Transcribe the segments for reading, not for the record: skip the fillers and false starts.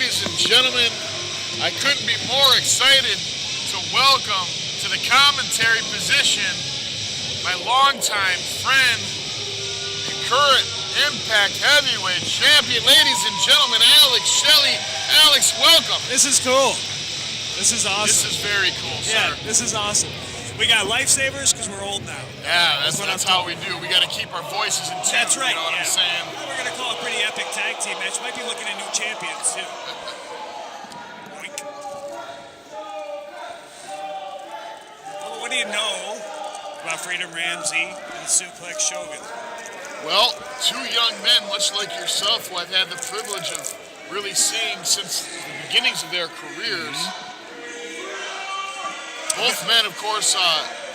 ladies and gentlemen, I couldn't be more excited to welcome to the commentary position my longtime friend, the current Impact Heavyweight Champion, ladies and gentlemen, Alex Shelley. Alex, welcome. This is cool. This is awesome. This is very cool, sir. Yeah, this is awesome. We got lifesavers because we're old now. Yeah, that's how we do. We got to keep our voices in tune. That's right. You know what I'm saying? We're going to call a pretty epic tag team match. Might be looking at new champions, too. Well, what do you know about Freedom Ramsey and Suplex Shogun? Well, two young men, much like yourself, who I've had the privilege of really seeing since the beginnings of their careers. Both men, of course,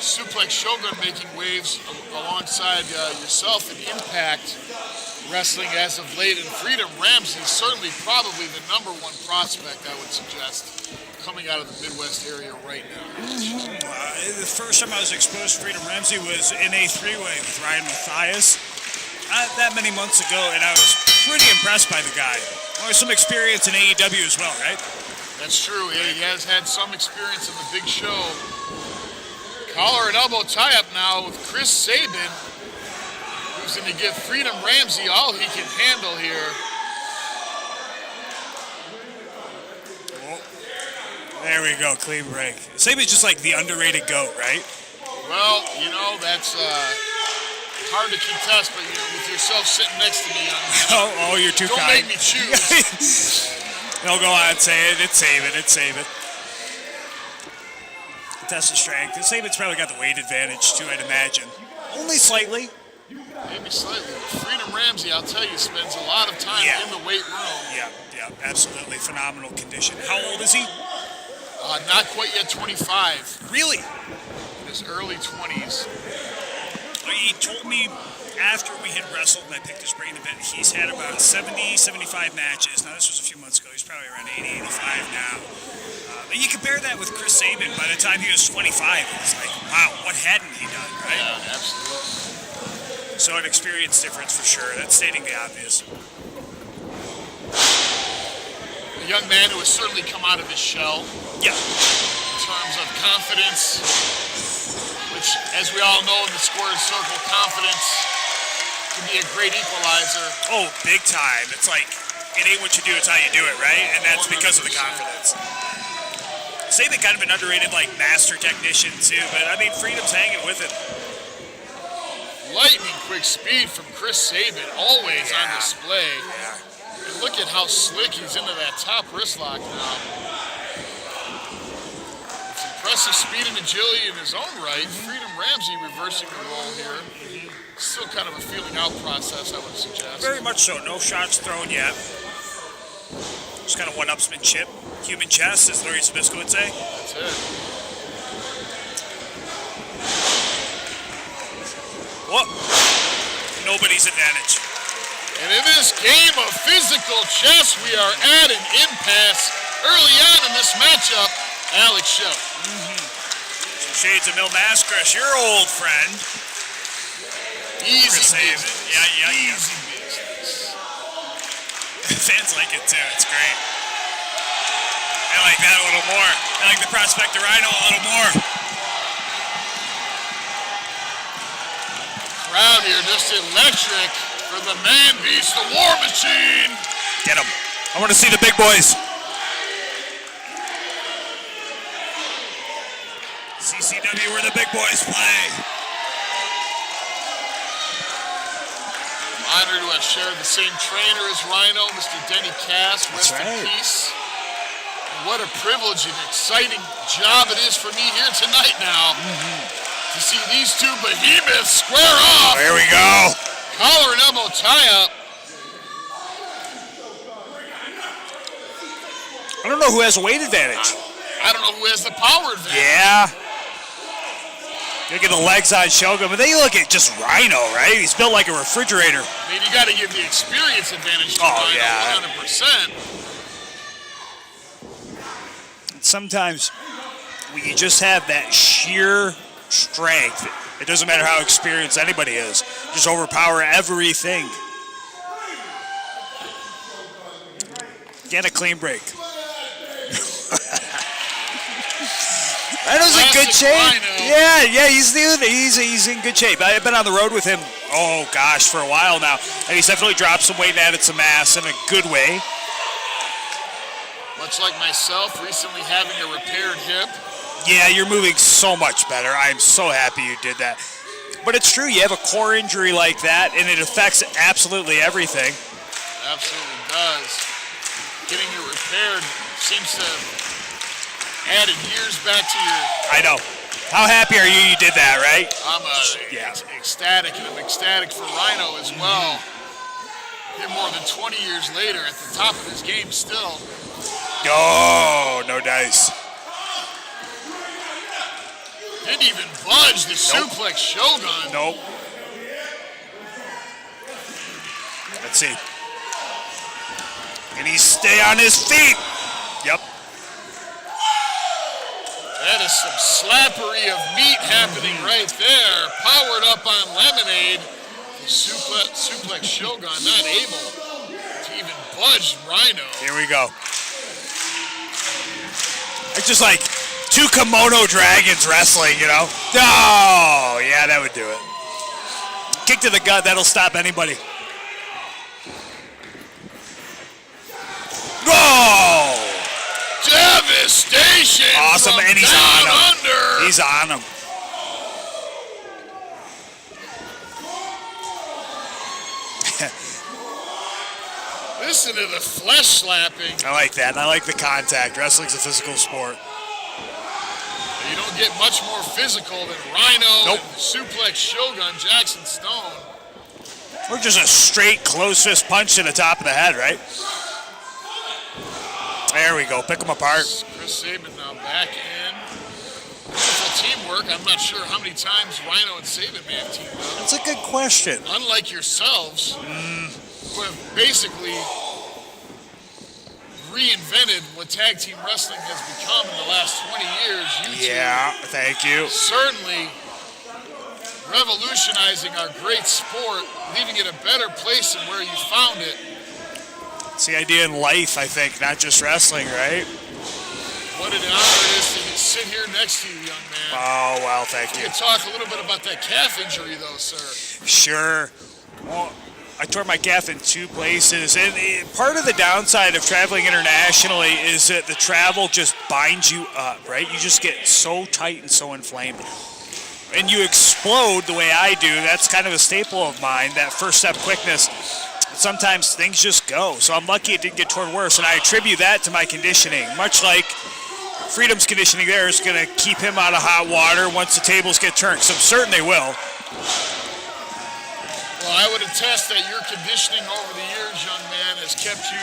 Suplex Shogun making waves alongside yourself in Impact Wrestling as of late, and Freedom Ramsey, certainly probably the #1 prospect, I would suggest, coming out of the Midwest area right now. The first time I was exposed to Freedom Ramsey was in a three-way with Ryan Matthias, not that many months ago, and I was pretty impressed by the guy. Well, some experience in AEW as well, right? That's true. He has had some experience in the big show. Collar and elbow tie-up now with Chris Sabin, who's going to give Freedom Ramsey all he can handle here. Oh, there we go, clean break. Sabin's just like the underrated GOAT, right? Well, you know, that's hard to contest, but you know, with yourself sitting next to me, oh, you're too don't kind. Don't make me choose. They'll go on and say it. It's Sabin. Test of strength. Sabin's probably got the weight advantage too, I'd imagine. Only slightly. Maybe slightly. Freedom Ramsey, I'll tell you, spends a lot of time in the weight room. Yeah, absolutely phenomenal condition. How old is he? Not quite yet 25. Really? In his early 20s. He told me after we had wrestled and I picked his brain a bit, he's had about 70, 75 matches. Now, this was a few months ago. He's probably around 80, 85 now. And you compare that with Chris Sabin. By the time he was 25, it was like, wow, what hadn't he done, right? Yeah, absolutely. So an experience difference for sure. That's stating the obvious. A young man who has certainly come out of his shell. Yeah. In terms of confidence, which, as we all know in the squared circle, confidence can be a great equalizer. Oh, big time. It's like, it ain't what you do, it's how you do it, right? And that's 100%. Because of the confidence. Sabin kind of an underrated, like, master technician, too. But, I mean, Freedom's hanging with it. Lightning quick speed from Chris Sabin, always on display. Yeah. And look at how slick he's into that top wrist lock now. It's impressive speed and agility in his own right. Freedom Ramsey reversing the role here. Still kind of a feeling out process, I would suggest. Very much so. No shots thrown yet. Just kind of one-upsmanship. Human chest, as Larry Sabisco would say. That's it. Whoa. Nobody's advantage. And in this game of physical chess, we are at an impasse early on in this matchup. Alex Shelley. Some shades of Mil Mascaras, your old friend. Easy business. Yeah. Easy business. Fans like it too. It's great. I like that a little more. I like the prospect of Rhino a little more. Crowd here just electric for the man beast, the War Machine. Get him. I want to see the big boys. CCW where the big boys play. I'm honored to have shared the same trainer as Rhino, Mr. Denny Cass. Rest in peace. And what a privilege and exciting job it is for me here tonight now to see these two behemoths square off. There we go. Collar and elbow tie-up. I don't know who has a weight advantage. I don't know who has the power advantage. Yeah. Look at the legs on Shogun, but they look at just Rhino, right? He's built like a refrigerator. I mean, you got to give the experience advantage to Rhino, 100%. Sometimes when you just have that sheer strength, it doesn't matter how experienced anybody is, just overpower everything. Get a clean break. Rhino's in good shape. Rhino. Yeah, he's in good shape. I've been on the road with him, oh gosh, for a while now, and he's definitely dropped some weight and added some mass in a good way. Much like myself, recently having a repaired hip. Yeah, you're moving so much better. I'm so happy you did that. But it's true, you have a core injury like that, and it affects absolutely everything. Absolutely does. Getting it repaired seems to have added years back to your... I know. How happy are you did that, right? I'm ecstatic, and I'm ecstatic for Rhino as well. Here more than 20 years later, at the top of his game still. Oh, no dice. Didn't even budge the suplex Shogun. Nope. Let's see. Can he stay on his feet? Yep. That is some slappery of meat happening right there. Powered up on lemonade. The suplex Shogun not able to even budge Rhino. Here we go. It's just like two kimono dragons wrestling, you know? Oh, yeah, that would do it. Kick to the gut, that'll stop anybody. Oh! Devastation! Awesome, and he's down on him. under. He's on him. Listen to the flesh slapping. I like that, and I like the contact. Wrestling's a physical sport. You don't get much more physical than Rhino Nope. and the suplex Shogun, Jackson Stone. Or just a straight close fist punch to the top of the head, right? There we go. Pick them apart. Chris Sabin now back in. Beautiful teamwork. I'm not sure how many times Rhino and Sabin may have teamed up. That's a good question. Unlike yourselves, who have basically reinvented what tag team wrestling has become in the last 20 years. You Yeah, thank you. certainly revolutionizing our great sport, leaving it a better place than where you found it. It's the idea in life, I think, not just wrestling, right? What an honor it is to sit here next to you, young man. Oh, well, thank We you. can talk a little bit about that calf injury, though, sir. Sure. Well, I tore my calf in two places, and part of the downside of traveling internationally is that the travel just binds you up, right? You just get so tight and so inflamed. And you explode the way I do. That's kind of a staple of mine, that first step quickness. Sometimes things just go. So I'm lucky it didn't get torn worse, and I attribute that to my conditioning. Much like Freedom's conditioning there is going to keep him out of hot water once the tables get turned, because I'm certain they will. Well, I would attest that your conditioning over the years, young man, has kept you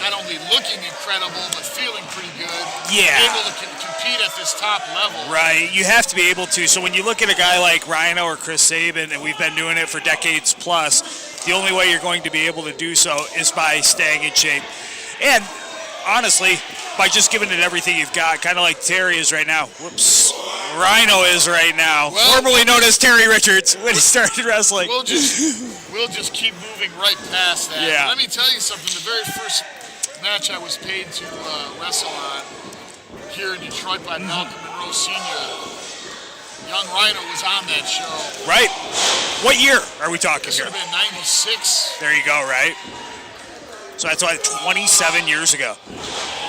not only looking incredible, but feeling pretty good. Yeah. Able to compete at this top level. Right, you have to be able to. So when you look at a guy like Rhino or Chris Sabin, and we've been doing it for decades plus, the only way you're going to be able to do so is by staying in shape. And honestly, by just giving it everything you've got, kind of like Terry is right now. Whoops. Rhino is right now, Well, formerly known as Terry Richards when he started wrestling. We'll just keep moving right past that. Yeah. Let me tell you something. The very first match I was paid to wrestle on here in Detroit by Malcolm Monroe Sr., young Rhino was on that show. Right. What year are we talking This here? would have been 96. There you go, right? So that's like 27 years ago.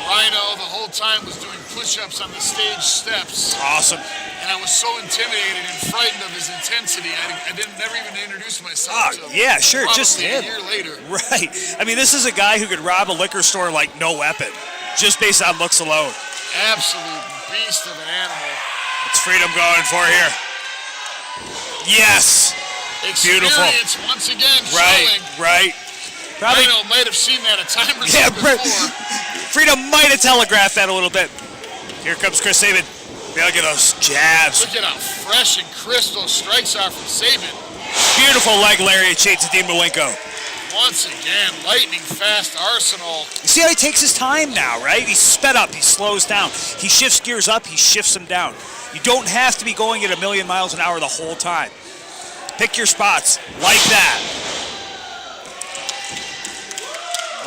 Rhino the whole time was doing push-ups on the stage steps. Awesome. And I was so intimidated and frightened of his intensity, I never even introduced myself to him. Yeah, sure, just Probably him. a year later. Right. I mean, this is a guy who could rob a liquor store like no weapon, just based on looks alone. Absolute beast of an animal. It's Freedom going for here. Yes. Beautiful. Experience once again Right, showing. right. Probably. Rhino might have seen that a time or Yeah, two before. Freedom might have telegraphed that a little bit. Here comes Chris Sabin. Look at those jabs. Look at how fresh and crisp those strikes are from Sabin. Beautiful leg lariat shades to Dean Malenko. Once again, lightning fast arsenal. You see how he takes his time now, right? He's sped up, he slows down. He shifts gears up, he shifts them down. You don't have to be going at 1,000,000 miles an hour the whole time. Pick your spots like that.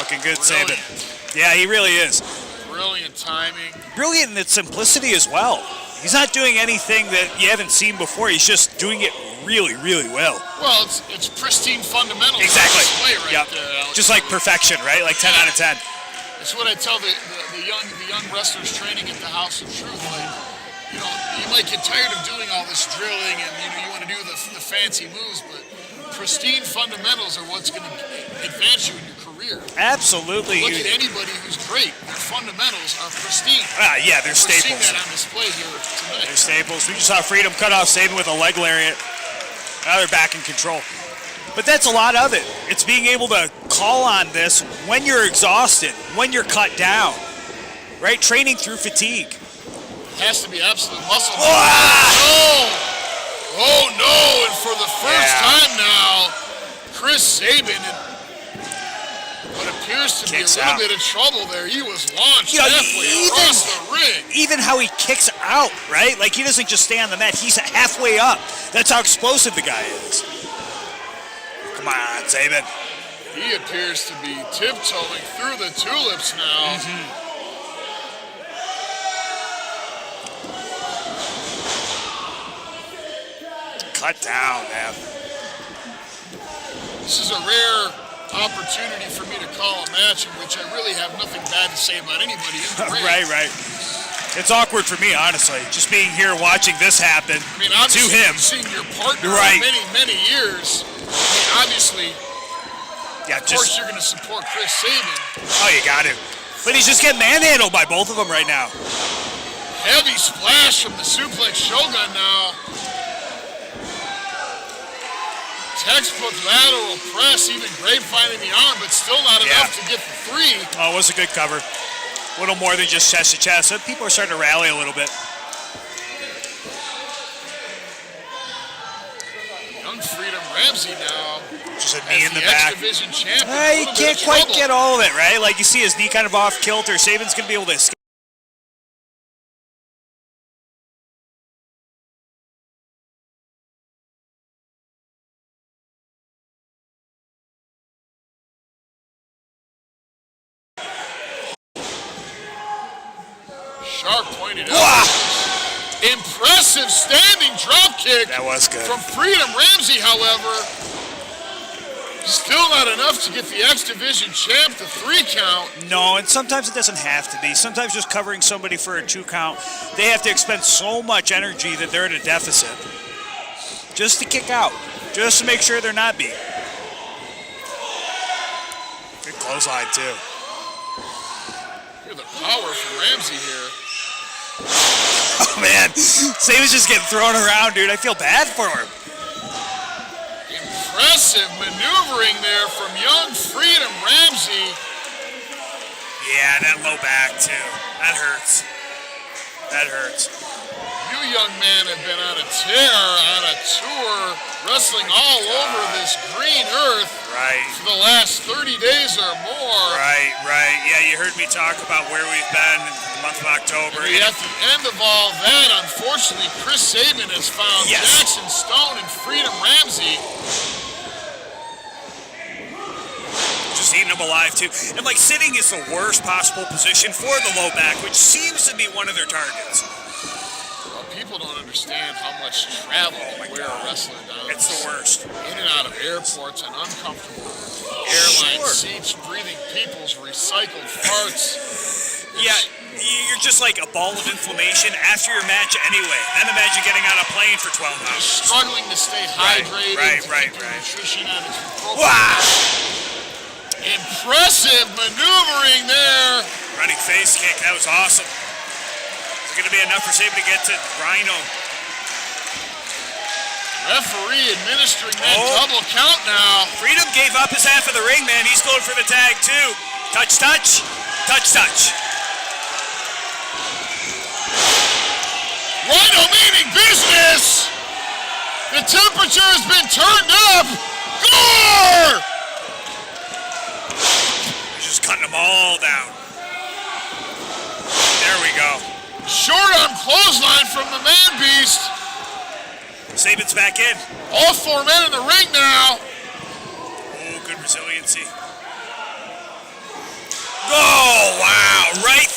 Looking good, Brilliant. Sabin. Yeah, he really is. Brilliant timing. Brilliant in its simplicity as well. He's not doing anything that you haven't seen before. He's just doing it really, really well. Well, it's pristine fundamentals. Exactly. Right Yep. there, Alex. Just like perfection, right? Like 10 out of 10. That's what I tell the young wrestlers training at the House of Truth. Like, you know, you might get tired of doing all this drilling and you want to do the fancy moves, but pristine fundamentals are what's going to advance you in your career. Absolutely. Look at anybody who's great. Their fundamentals are pristine. Yeah, they're We're seeing staples. that on display here tonight. They're staples. We just saw Freedom cut off Sabin with a leg lariat. Now they're back in control. But that's a lot of it. It's being able to call on this when you're exhausted, when you're cut down, right? Training through fatigue. Has to be absolute muscle. Ah! Oh no! And for the first time now, Chris Sabin, in what appears to Kicks be a little out. bit of trouble there. He was launched You know, halfway across the ring. Even how he kicks out, right? Like he doesn't just stay on the mat. He's halfway up. That's how explosive the guy is. Come on, Sabin. He appears to be tiptoeing through the tulips now. Cut down, man. This is a rare opportunity for me to call a match in which I really have nothing bad to say about anybody in the ring. Right. It's awkward for me, honestly, just being here watching this happen I mean, to obviously, him. you've seen your partner Right. for many years. I mean, obviously, Yeah, of course you're going to support Chris Sabin. Oh, you got to. But he's just getting manhandled by both of them right now. Heavy splash from the suplex Shogun now. Textbook lateral press, even grapevine in the arm, but still not enough to get the 3. Oh, it was a good cover. A little more than just chest to chest. So people are starting to rally a little bit. Young Freedom Ramsey now. Just a knee in the back. X-Division champion. You can't quite get all of it, right? Like you see his knee kind of off kilter. Sabin's going to be able to escape. Sharp pointed out. Impressive standing drop kick. That was good. From Freedom Ramsey, however. Still not enough to get the X-Division champ the 3 count. No, and sometimes it doesn't have to be. Sometimes just covering somebody for a 2 count, they have to expend so much energy that they're at a deficit. Just to kick out. Just to make sure they're not beat. Good clothesline, too. Look at the power from Ramsey here. Oh, man. Sabin's just getting thrown around, dude. I feel bad for him. Impressive maneuvering there from young Freedom Ramsey. Yeah, that low back, too. That hurts. That hurts. You young men have been on a tear, on a tour, wrestling all over this green earth for the last 30 days or more. Right. Yeah, you heard me talk about where we've been in the month of October. And at the end of all that, unfortunately, Chris Sabin has found Jackson Stone and Freedom Ramsey. Just eating them alive, too. And, like, sitting is the worst possible position for the low back, which seems to be one of their targets. Well, people don't understand how much travel we're a wrestler does. It's the worst. In and out of airports and uncomfortable airline seats, breathing people's recycled farts. Yeah, you're just like a ball of inflammation after your match anyway. Then imagine getting on a plane for 12 hours. Struggling to stay hydrated, Right. keep your nutrition at its appropriate. Impressive maneuvering there. Running face kick, that was awesome. Is it going to be enough for Sabin to get to Rhino? Referee administering that double count now. Freedom gave up his half of the ring, man. He's going for the tag, too. Touch. Rhino meaning business. The temperature has been turned up. Gore! Just cutting them all down. There we go. Short arm clothesline from the man beast. Sabin's back in. All 4 men in the ring now. Oh, good resiliency.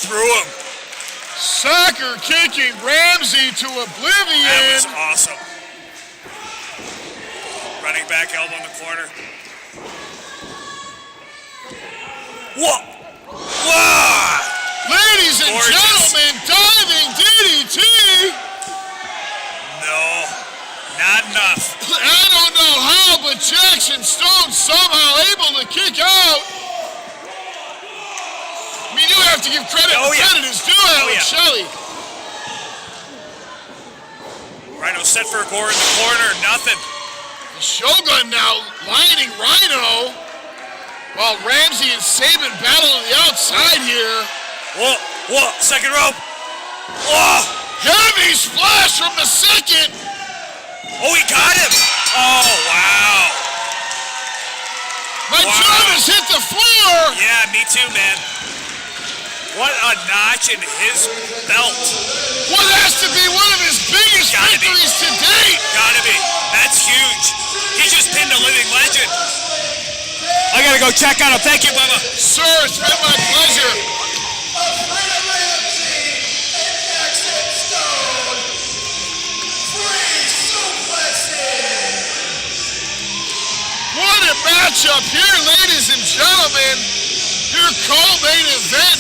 through him. Soccer kicking Ramsey to oblivion. That was awesome. Running back elbow in the corner. Whoa! Whoa! Ladies and Gorgeous. gentlemen, diving DDT. No, not enough. I don't know how, but Jackson Stone somehow able to kick out. I mean, you have to give credit Oh, where yeah. credit is due, Alex yeah. Shelley. Rhino set for a gore in the corner, nothing. The Shogun now lining Rhino, while Ramsey and Sabin battle on the outside here. Whoa, whoa, second rope. Whoa! Heavy splash from the second. Oh, he got him. Oh, wow. My Jarvis hit the floor. Yeah, me too, man. What a notch in his belt. What has to be one of his biggest victories to date. Gotta be. That's huge. He just pinned a living legend. I gotta go check on him. Thank you, Bubba. Sir, it's been my pleasure. What a matchup here, ladies and gentlemen. Your co-main event